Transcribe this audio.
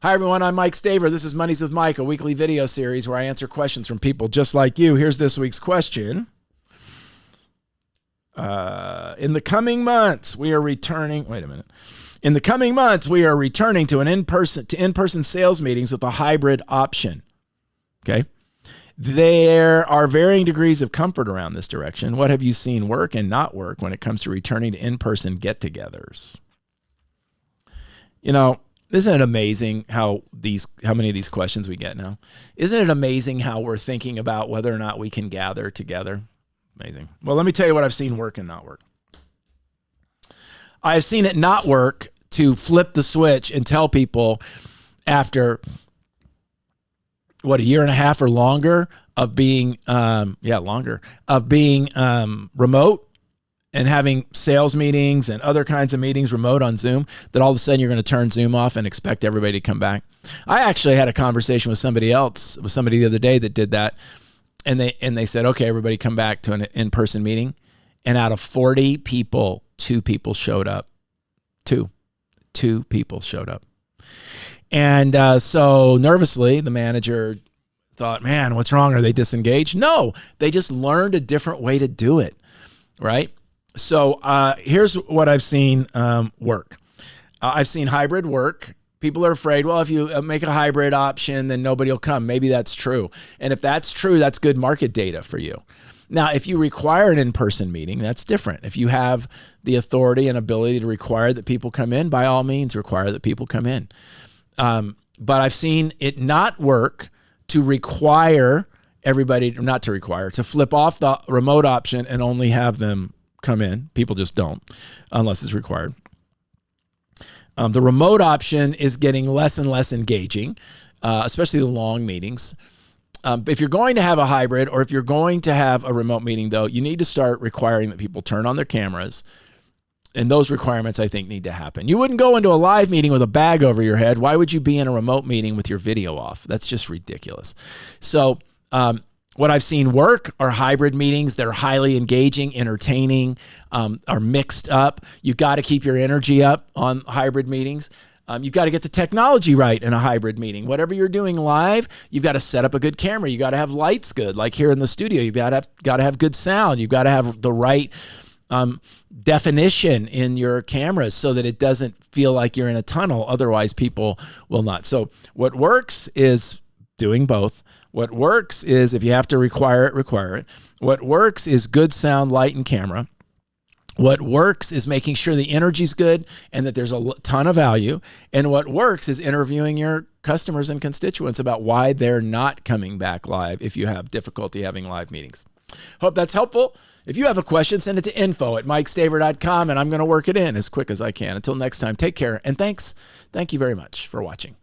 Hi, everyone. I'm Mike Staver. This is Mondays with Mike, a weekly video series where I answer questions from people just like you. Here's this week's question. In the coming months, we are returning. Wait a minute. In the coming months, we are returning to in-person sales meetings with a hybrid option. Okay. There are varying degrees of comfort around this direction. What have you seen work and not work when it comes to returning to in-person get-togethers? You know, isn't it amazing how many of these questions we get now? Isn't it amazing how we're thinking about whether or not we can gather together? Amazing. Well, let me tell you what I've seen work and not work. I've seen it not work to flip the switch and tell people after a year and a half or longer of being, remote and having sales meetings and other kinds of meetings remote on Zoom, that all of a sudden you're going to turn Zoom off and expect everybody to come back. I actually had a conversation with somebody the other day that did that. And they said, okay, everybody come back to an in-person meeting. And out of 40 people, 2 people showed up. Two people showed up. And so nervously, the manager thought, man, what's wrong? Are they disengaged? No, they just learned a different way to do it, right? So here's what I've seen work. I've seen hybrid work. People are afraid, well, if you make a hybrid option, then nobody will come. Maybe that's true. And if that's true, that's good market data for you. Now, if you require an in-person meeting, that's different. If you have the authority and ability to require that people come in, by all means, require that people come in. But I've seen it not work to require everybody, to flip off the remote option and only have them come in. People just don't, unless it's required. The remote option is getting less and less engaging, especially the long meetings. If you're going to have a hybrid or if you're going to have a remote meeting, though, you need to start requiring that people turn on their cameras. And those requirements, I think, need to happen. You wouldn't go into a live meeting with a bag over your head. Why would you be in a remote meeting with your video off? That's just ridiculous. So what I've seen work are hybrid meetings. They're highly engaging, entertaining, are mixed up. You've got to keep your energy up on hybrid meetings. You've got to get the technology right in a hybrid meeting. Whatever you're doing live, you've got to set up a good camera. You got to have lights good, like here in the studio. You've got to have good sound. You've got to have the right definition in your cameras so that it doesn't feel like you're in a tunnel. Otherwise, people will not. So what works is doing both. What works is if you have to require it. What works is good sound, light, and camera. What works is making sure the energy's good and that there's a ton of value. And what works is interviewing your customers and constituents about why they're not coming back live if you have difficulty having live meetings. Hope that's helpful. If you have a question, send it to info@mikestaver.com and I'm going to work it in as quick as I can. Until next time, take care and thanks. Thank you very much for watching.